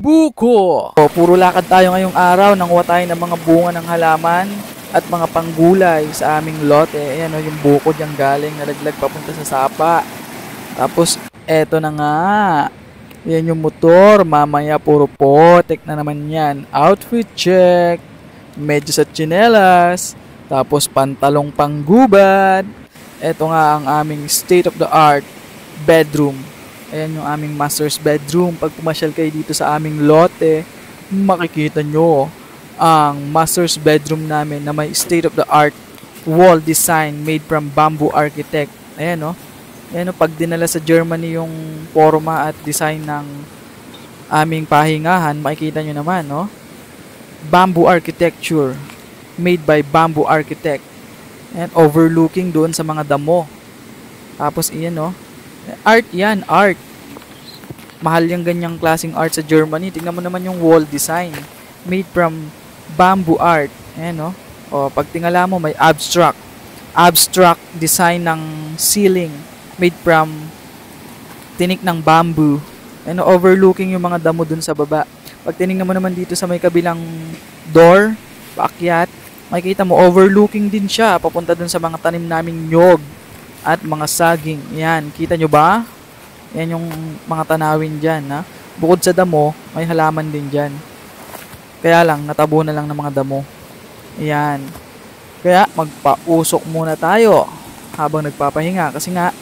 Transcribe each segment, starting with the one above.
Buko! So, puro lakad tayo ngayong araw. Nanguha tayo ng mga bunga ng halaman at mga panggulay sa aming lote. Ayan o, yung buko dyan galing, nalaglag papunta sa sapa. Tapos, eto na nga. Yan yung motor. Mamaya, puro potek na naman yan. Outfit check. Medyas at tsinelas. Tapos, pantalong panggubad. Eto nga ang aming state-of-the-art bedroom. Ayan yung aming master's bedroom. Pag pumasyal kayo dito sa aming lote, makikita nyo ang master's bedroom namin na may state-of-the-art wall design made from bamboo architect. Ayan o. Ayan o, pag dinala sa Germany yung forma at design ng aming pahingahan, makikita nyo naman, no? Bamboo architecture made by bamboo architect. And overlooking doon sa mga damo. Tapos iyan no. Art yan, art. Mahal yung ganyang klaseng art sa Germany. Tingnan mo naman yung wall design made from bamboo art. Ayan no. O pag tingala mo may abstract design ng ceiling made from tinik ng bamboo. Ayan no, overlooking yung mga damo dun sa baba. Pag tinignan mo naman dito sa may kabilang door, paakyat, makikita mo overlooking din siya papunta dun sa mga tanim naming nyog at mga saging. Yan, kita nyo ba? Yan yung mga tanawin dyan. Ha? Bukod sa damo, may halaman din dyan. Kaya lang, natabo na lang ng mga damo. Yan. Kaya, magpausok muna tayo habang nagpapahinga. Kasi nga,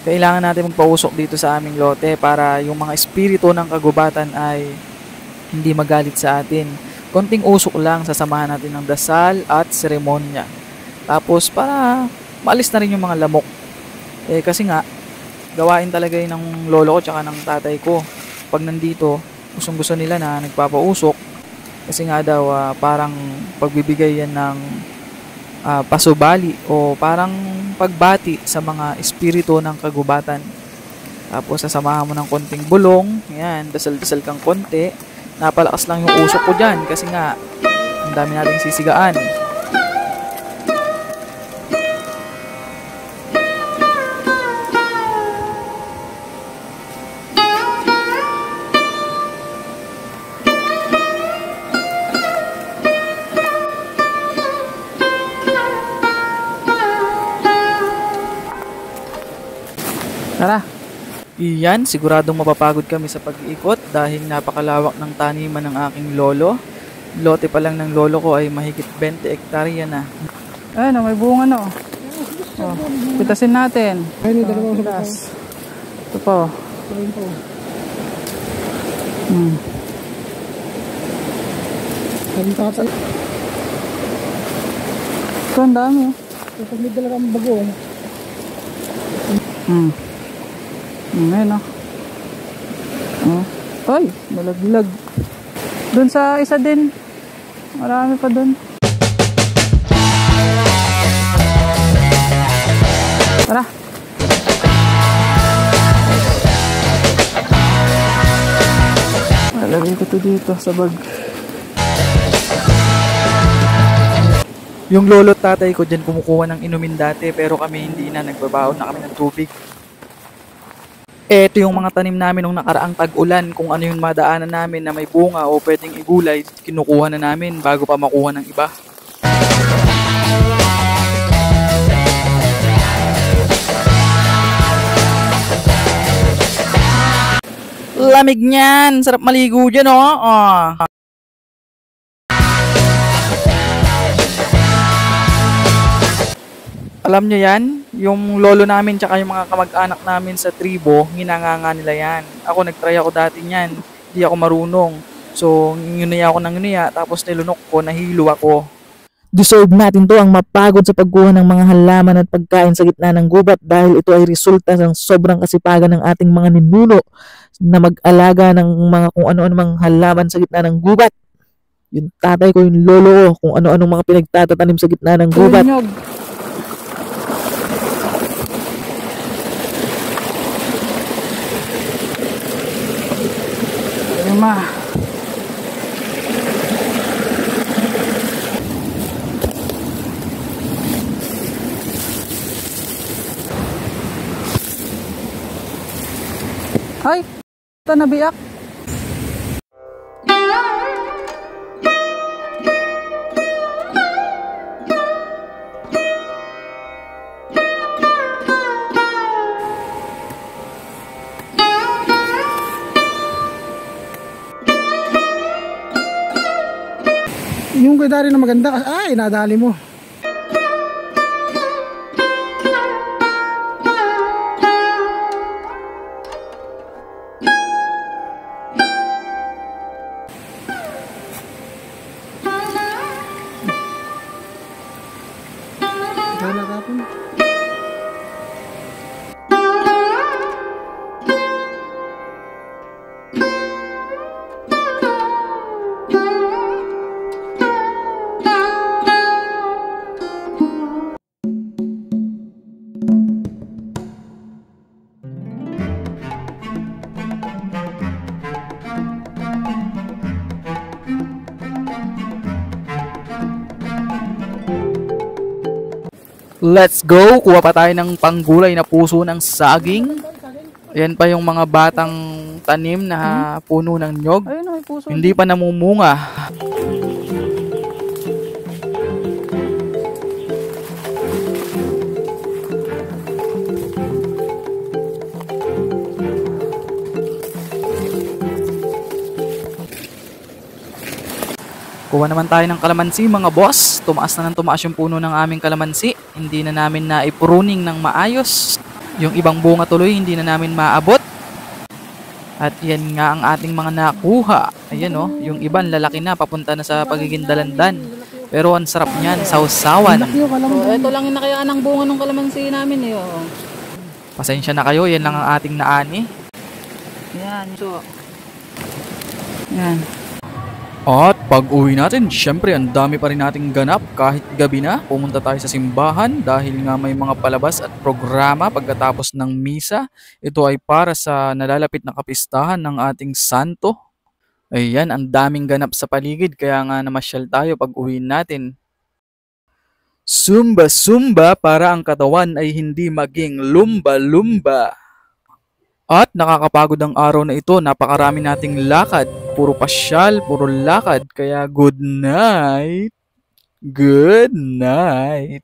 kailangan natin magpausok dito sa aming lote para yung mga espiritu ng kagubatan ay hindi magalit sa atin. Konting usok lang, sasamahan natin ng dasal at seremonya. Tapos, para maalis na rin yung mga lamok. Kasi nga, gawain talaga yun ng lolo ko tsaka ng tatay ko. Pag nandito, gustong-gusto nila na nagpapausok. Kasi nga daw, parang pagbibigay yan ng pasubali o parang pagbati sa mga espiritu ng kagubatan. Tapos, sasamahan mo ng konting bulong. Yan, dasal-dasal kang konti. Napalakas lang yung usok ko dyan kasi nga, ang dami nating sisigaan. Tara! Iyan, siguradong mapapagod kami sa pag-iikot dahil napakalawak ng taniman ng aking lolo. Lote pa lang ng lolo ko ay mahigit 20 hektarya na. Ayun, may bunga na. Oh, pitasin natin. Ayun, dalawang sa ito po. Ayun po. Ayun tatay. Ito, ang dami. Kapag may dalawang bagong. Ngayon ay, malaglag. Doon sa isa din. Marami pa doon. Tara. Lalagay ko to dito sa bag. Yung lolo at tatay ko dyan kumukuha ng inumin dati pero kami hindi na, nagbabaon na kami ng tubig. Ito yung mga tanim namin nung nakaraang tag-ulan. Kung ano yung madaanan namin na may bunga o pwedeng igulay, kinukuha na namin bago pa makuha ng iba. Lamig niyan! Sarap maligo dyan, oh! Alam nyo yan? Yung lolo namin tsaka yung mga kamag-anak namin sa tribo, hinanganga nila yan. Ako nagtry ako dati yan. Hindi ako marunong. So, ngunaya ako ng ngunaya, tapos nilunok ko, nahilo ako. Deserve natin to ang mapagod sa pagkuha ng mga halaman at pagkain sa gitna ng gubat dahil ito ay resulta ng sobrang kasipagan ng ating mga ninuno na mag-alaga ng mga kung ano-ano mga halaman sa gitna ng gubat. Yung tatay ko, yung lolo ko, kung ano-ano mga pinagtatanim sa gitna ng gubat. Ma. Ay, ito nabiyak. Yung ganda rin na maganda. Ay, nadali mo. Kaya natapon. Let's go! Kuha pa tayo ng panggulay na puso ng saging. Ayan pa yung mga batang tanim na puno ng nyog. Ayun na, may puso. Hindi pa namumunga. Kuha naman tayo ng kalamansi mga boss. Tumaas na ng tumaas yung puno ng aming kalamansi. Hindi na namin na ipruning ng maayos. Yung ibang bunga tuloy hindi na namin maabot. At yan nga ang ating mga nakuha. Ayan o, yung iban lalaki na papunta na sa pagiging dalandan. Pero ang sarap niyan, sausawan. Ito lang yung nakayaan ng bunga ng kalamansi namin eh. Oh. Pasensya na kayo, yan lang ang ating naani. Yan, so. Yan. At pag uwi natin, syempre ang dami pa rin nating ganap kahit gabi na. Pumunta tayo sa simbahan dahil nga may mga palabas at programa pagkatapos ng misa. Ito ay para sa nalalapit na kapistahan ng ating santo. Ayan, ang daming ganap sa paligid kaya nga namasyal tayo pag uwi natin. Zumba-zumba para ang katawan ay hindi maging lumba-lumba. At nakakapagod ang araw na ito, napakarami nating lakad. Puro pasyal, puro lakad. Kaya good night. Good night.